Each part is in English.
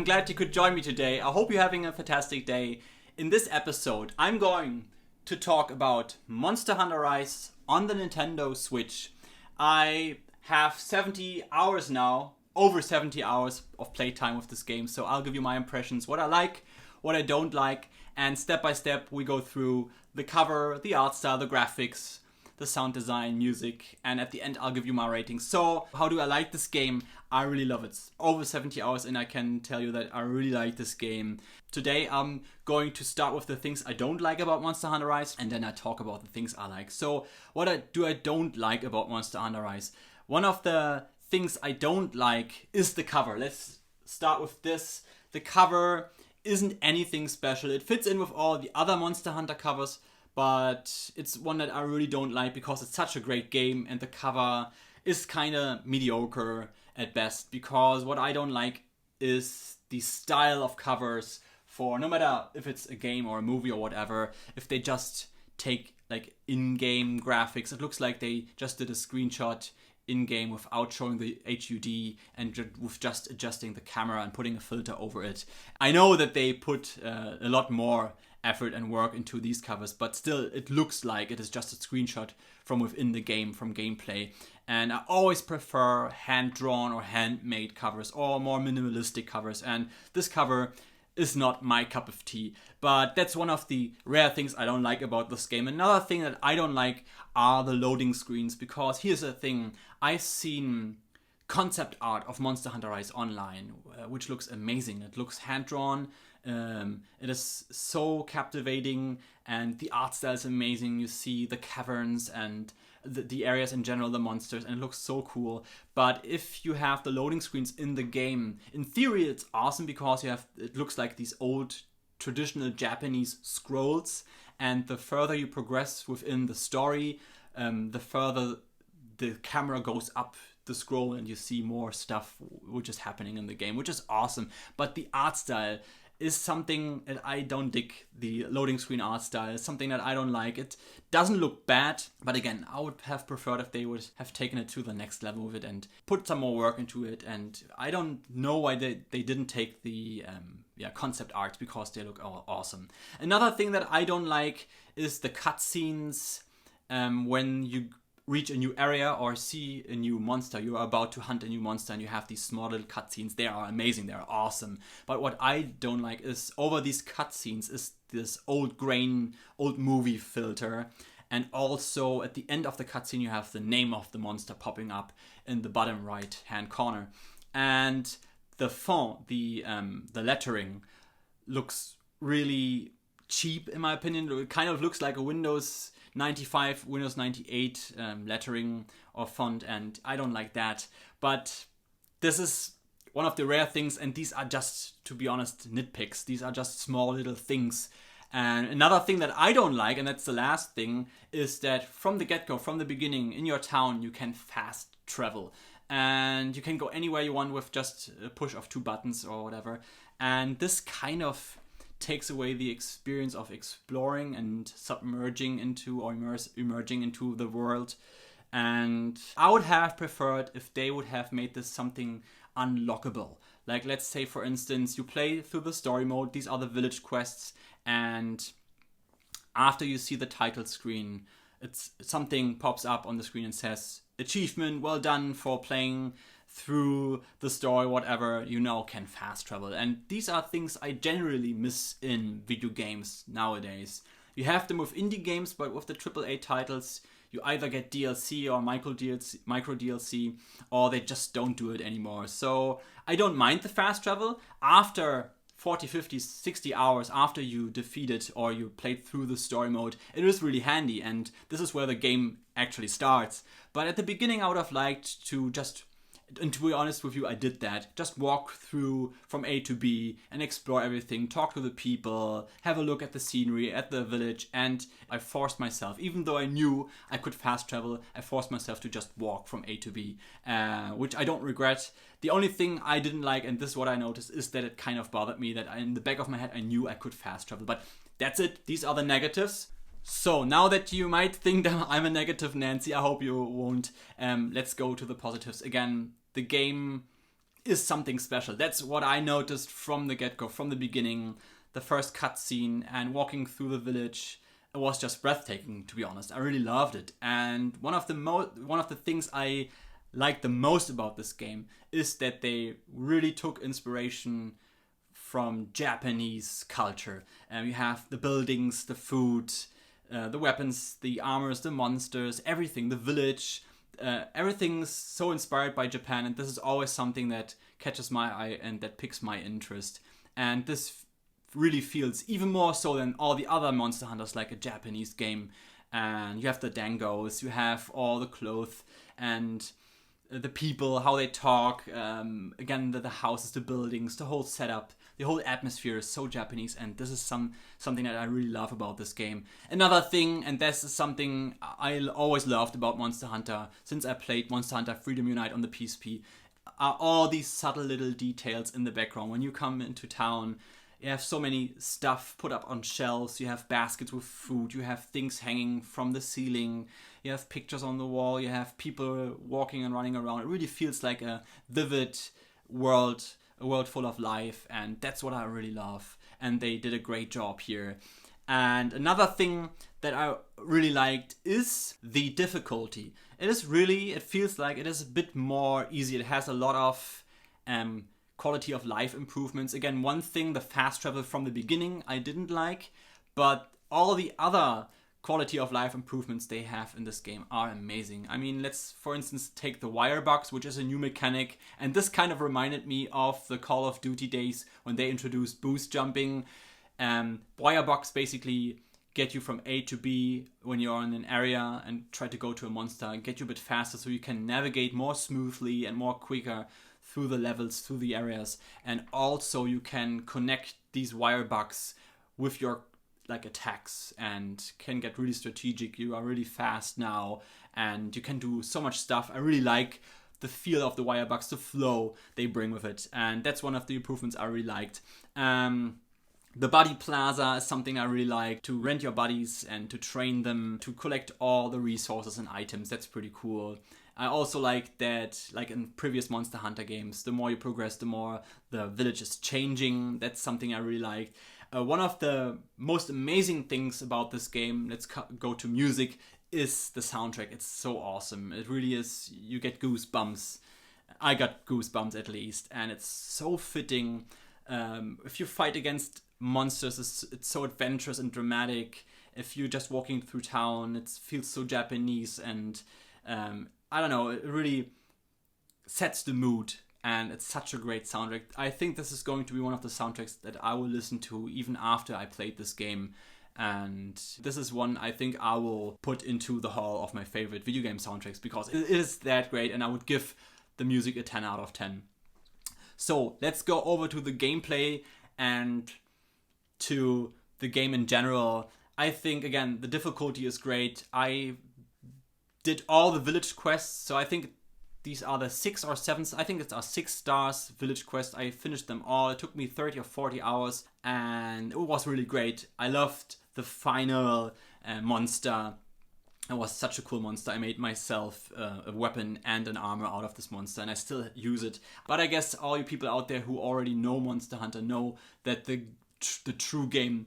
I'm glad you could join me today. I hope you're having a fantastic day. In this episode, I'm going to talk about Monster Hunter Rise on the Nintendo Switch. I have 70 hours now, over 70 hours of playtime with this game, so I'll give you my impressions, what I like, what I don't like, and step by step we go through the cover, the art style, the graphics, the sound design, music, and at the end I'll give you my ratings. So, how do I like this game? I really love it. It's over 70 hours and I can tell you that I really like this game. Today I'm going to start with the things I don't like about Monster Hunter Rise, and then I talk about the things I like. So, what I don't like about Monster Hunter Rise? One of the things I don't like is the cover. Let's start with this. The cover isn't anything special. It fits in with all the other Monster Hunter covers, but it's one that I really don't like because it's such a great game and the cover is kind of mediocre at best, because what I don't like is the style of covers for no matter if it's a game or a movie or whatever. If they just take like in-game graphics, it looks like they just did a screenshot in-game without showing the HUD and with just adjusting the camera and putting a filter over it. I know that they put a lot more effort and work into these covers, but still it looks like it is just a screenshot from within the game, from gameplay. And I always prefer hand-drawn or handmade covers or more minimalistic covers, and this cover is not my cup of tea. But that's one of the rare things I don't like about this game. Another thing that I don't like are the loading screens, because here's the thing, I've seen concept art of Monster Hunter Rise online, which looks amazing. It looks hand-drawn, it is so captivating, and the art style is amazing. You see the caverns and the areas in general, the monsters, and it looks so cool. But if you have the loading screens in the game, in theory it's awesome because it looks like these old traditional Japanese scrolls, and the further you progress within the story, the further the camera goes up the scroll and you see more stuff which is happening in the game, which is awesome. But the art style is something that I don't dig. The loading screen art style is something that I don't like. It doesn't look bad, but again, I would have preferred if they would have taken it to the next level with it and put some more work into it. And I don't know why they didn't take the concept art, because they look awesome. Another thing that I don't like is the cutscenes when you reach a new area or see a new monster. You are about to hunt a new monster and you have these small little cutscenes. They are amazing, they are awesome. But what I don't like is over these cutscenes is this old grain, old movie filter. And also at the end of the cutscene you have the name of the monster popping up in the bottom right hand corner. And the font, the lettering looks really cheap in my opinion. It kind of looks like a Windows 95, Windows 98 lettering or font, and I don't like that. But this is one of the rare things, and these are just, to be honest, nitpicks. These are just small little things. And another thing that I don't like, and that's the last thing, is that from the get-go, from the beginning, in your town, you can fast travel. And you can go anywhere you want with just a push of 2 buttons or whatever. And this kind of takes away the experience of exploring and submerging into or emerging into the world. And I would have preferred if they would have made this something unlockable. Like, let's say for instance you play through the story mode, these are the village quests, and after you see the title screen, it's something pops up on the screen and says achievement, well done for playing through the story, whatever, you now can fast travel. And these are things I generally miss in video games nowadays. You have them with indie games, but with the AAA titles, you either get DLC or micro DLC, or they just don't do it anymore. So I don't mind the fast travel. After 40, 50, 60 hours after you defeat it or you played through the story mode, it is really handy, and this is where the game actually starts. But at the beginning I would have liked to just, and to be honest with you, I did that. Just walk through from A to B and explore everything, talk to the people, have a look at the scenery, at the village, and I forced myself, even though I knew I could fast travel, I forced myself to just walk from A to B, which I don't regret. The only thing I didn't like, and this is what I noticed, is that it kind of bothered me that in the back of my head I knew I could fast travel, but that's it. These are the negatives. So now that you might think that I'm a negative Nancy, I hope you won't. Let's go to the positives. Again, the game is something special. That's what I noticed from the get-go, from the beginning. The first cutscene and walking through the village, it was just breathtaking, to be honest. I really loved it. And one of the things I like the most about this game is that they really took inspiration from Japanese culture. You have the buildings, the food, the weapons, the armors, the monsters, everything, the village. Everything's so inspired by Japan, and this is always something that catches my eye and that piques my interest. And this really feels even more so than all the other Monster Hunters like a Japanese game. And you have the dangos, you have all the clothes and the people, how they talk, again, the houses, the buildings, the whole setup, the whole atmosphere is so Japanese, and this is something that I really love about this game. Another thing, and this is something I always loved about Monster Hunter, since I played Monster Hunter Freedom Unite on the PSP, are all these subtle little details in the background. When you come into town, you have so many stuff put up on shelves, you have baskets with food, you have things hanging from the ceiling, you have pictures on the wall, you have people walking and running around. It really feels like a vivid world, a world full of life, and that's what I really love. And they did a great job here. And another thing that I really liked is the difficulty. It feels like it is a bit more easy. It has a lot of quality of life improvements. Again, one thing, the fast travel from the beginning I didn't like, but all the other quality of life improvements they have in this game are amazing. I mean, let's for instance take the wire box, which is a new mechanic, and this kind of reminded me of the Call of Duty days when they introduced boost jumping. Wire box basically get you from A to B when you're in an area and try to go to a monster and get you a bit faster so you can navigate more smoothly and more quicker through the levels, through the areas. And also you can connect these wire bugs with your attacks and can get really strategic. You are really fast now and you can do so much stuff. I really like the feel of the wire bugs, the flow they bring with it, and that's one of the improvements I really liked. The Buddy Plaza is something I really like, to rent your buddies and to train them, to collect all the resources and items. That's pretty cool. I also like that, like in previous Monster Hunter games, the more you progress, the more the village is changing. That's something I really liked. One of the most amazing things about this game, let's go to music, is the soundtrack. It's so awesome. It really is. You get goosebumps. I got goosebumps at least. And it's so fitting. If you fight against monsters, it's so adventurous and dramatic. If you're just walking through town, it feels so Japanese. And I don't know, it really sets the mood. And it's such a great soundtrack. I think this is going to be one of the soundtracks that I will listen to even after I played this game. And this is one I think I will put into the hall of my favorite video game soundtracks because it is that great, and I would give the music a 10 out of 10. So let's go over to the gameplay and to the game in general. I think, again, the difficulty is great. I did all the village quests, so I think these are the 6 or 7, I think it's our 6 stars village quest. I finished them all. It took me 30 or 40 hours and it was really great. I loved the final monster. It was such a cool monster. I made myself a weapon and an armor out of this monster and I still use it. But I guess all you people out there who already know Monster Hunter know that the true game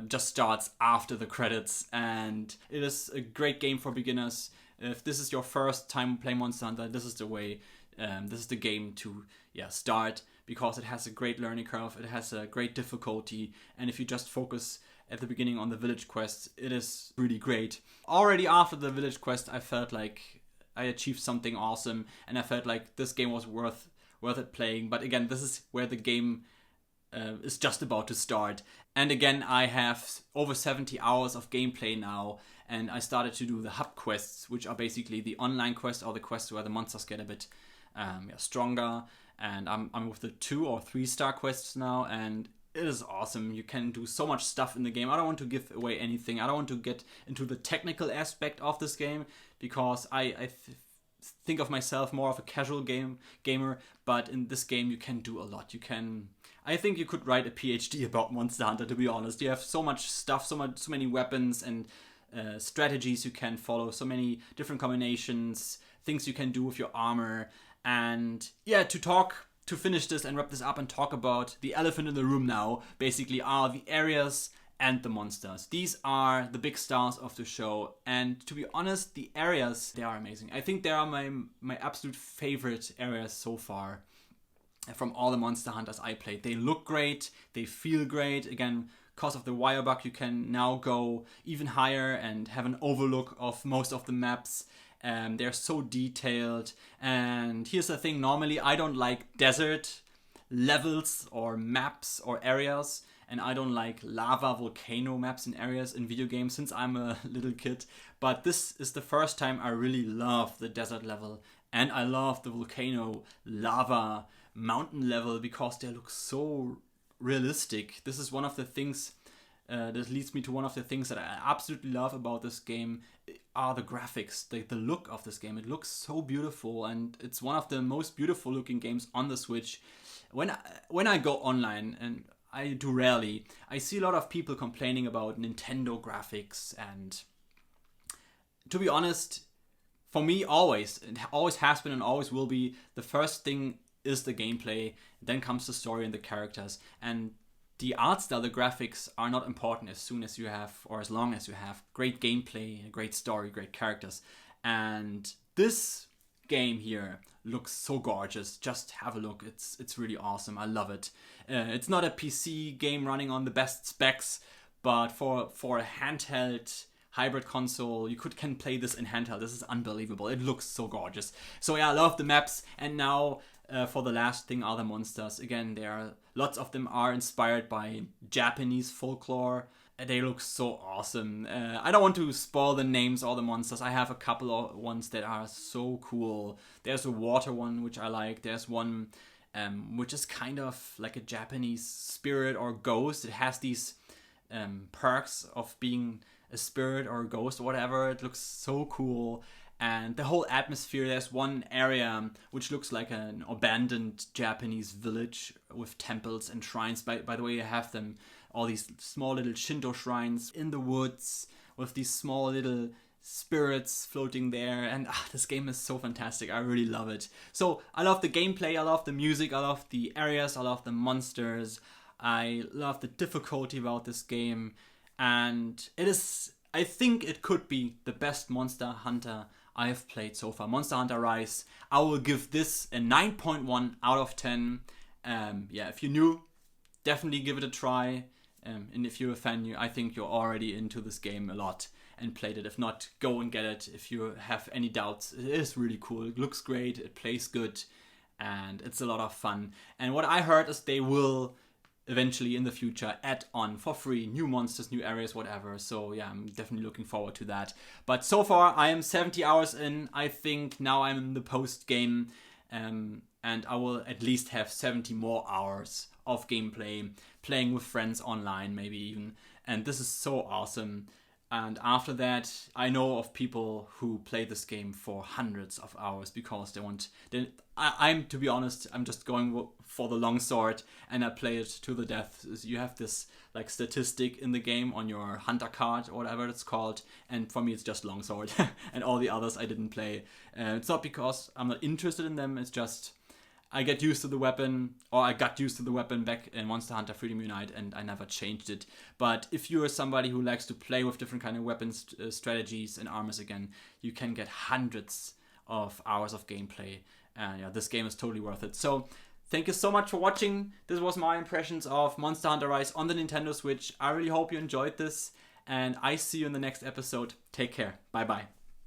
just starts after the credits, and it is a great game for beginners. If this is your first time playing Monster Hunter, this is the way, this is the game to start, because it has a great learning curve, it has a great difficulty, and if you just focus at the beginning on the village quest, it is really great. Already after the village quest, I felt like I achieved something awesome, and I felt like this game was worth it playing. But again, this is where the game is just about to start. And again, I have over 70 hours of gameplay now, and I started to do the hub quests, which are basically the online quests, or the quests where the monsters get a bit stronger. And I'm with the 2 or 3 star quests now, and it is awesome. You can do so much stuff in the game. I don't want to give away anything. I don't want to get into the technical aspect of this game, because I think of myself more of a casual gamer, but in this game you can do a lot. I think you could write a PhD about Monster Hunter, to be honest. You have so much stuff, so many weapons and strategies you can follow, so many different combinations, things you can do with your armor. And yeah, to talk to finish this and wrap this up and talk about the elephant in the room now, basically, are the areas and the monsters. These are the big stars of the show, and to be honest, the areas, they are amazing. I think they are my absolute favorite areas so far from all the Monster Hunters I played. They look great, they feel great. Again, because of the wire bug, you can now go even higher and have an overlook of most of the maps. They're so detailed. And here's the thing, normally I don't like desert levels or maps or areas, and I don't like lava volcano maps and areas in video games since I'm a little kid. But this is the first time I really love the desert level, and I love the volcano lava mountain level because they look so realistic. This is one of the things that leads me to one of the things that I absolutely love about this game are the graphics, the look of this game. It looks so beautiful, and it's one of the most beautiful looking games on the Switch. When I go online, and I do rarely, I see a lot of people complaining about Nintendo graphics, and to be honest, for me, it always has been and always will be, the first thing is the gameplay, then comes the story and the characters. And the art style, the graphics are not important as soon as you have, or as long as you have, great gameplay, a great story, great characters. And this game here looks so gorgeous. Just have a look. It's really awesome. I love it. It's not a PC game running on the best specs, but for a handheld hybrid console, you can play this in handheld. This is unbelievable. It looks so gorgeous. So yeah, I love the maps. And now for the last thing are the monsters. Again, lots of them are inspired by Japanese folklore. They look so awesome. I don't want to spoil the names of the monsters. I have a couple of ones that are so cool. There's a water one, which I like. There's one which is kind of like a Japanese spirit or ghost. It has these perks of being a spirit or a ghost or whatever. It looks so cool. And the whole atmosphere, there's one area which looks like an abandoned Japanese village with temples and shrines. By the way, you have them, all these small little Shinto shrines in the woods with these small little spirits floating there. And this game is so fantastic. I really love it. So I love the gameplay, I love the music, I love the areas, I love the monsters. I love the difficulty about this game. And I think it could be the best Monster Hunter I have played so far. Monster Hunter Rise. I will give this a 9.1 out of 10. If you're new, definitely give it a try. And if you're a fan, I think you're already into this game a lot and played it. If not, go and get it. If you have any doubts, it is really cool. It looks great. It plays good. And it's a lot of fun. And what I heard is they will eventually in the future add on for free new monsters, new areas, whatever. So yeah, I'm definitely looking forward to that. But so far I am 70 hours in. I think now I'm in the post game, and I will at least have 70 more hours of gameplay, playing with friends online maybe even. And this is so awesome. And after that, I know of people who play this game for hundreds of hours because they want. I'm to be honest, I'm just going for the long sword, and I play it to the death. You have this like statistic in the game on your hunter card or whatever it's called, and for me it's just long sword, and all the others I didn't play. It's not because I'm not interested in them. It's just I get used to the weapon, or I got used to the weapon back in Monster Hunter Freedom Unite, and I never changed it. But if you're somebody who likes to play with different kind of weapons, strategies, and armors again, you can get hundreds of hours of gameplay. And yeah, this game is totally worth it. So thank you so much for watching. This was my impressions of Monster Hunter Rise on the Nintendo Switch. I really hope you enjoyed this, and I see you in the next episode. Take care. Bye bye.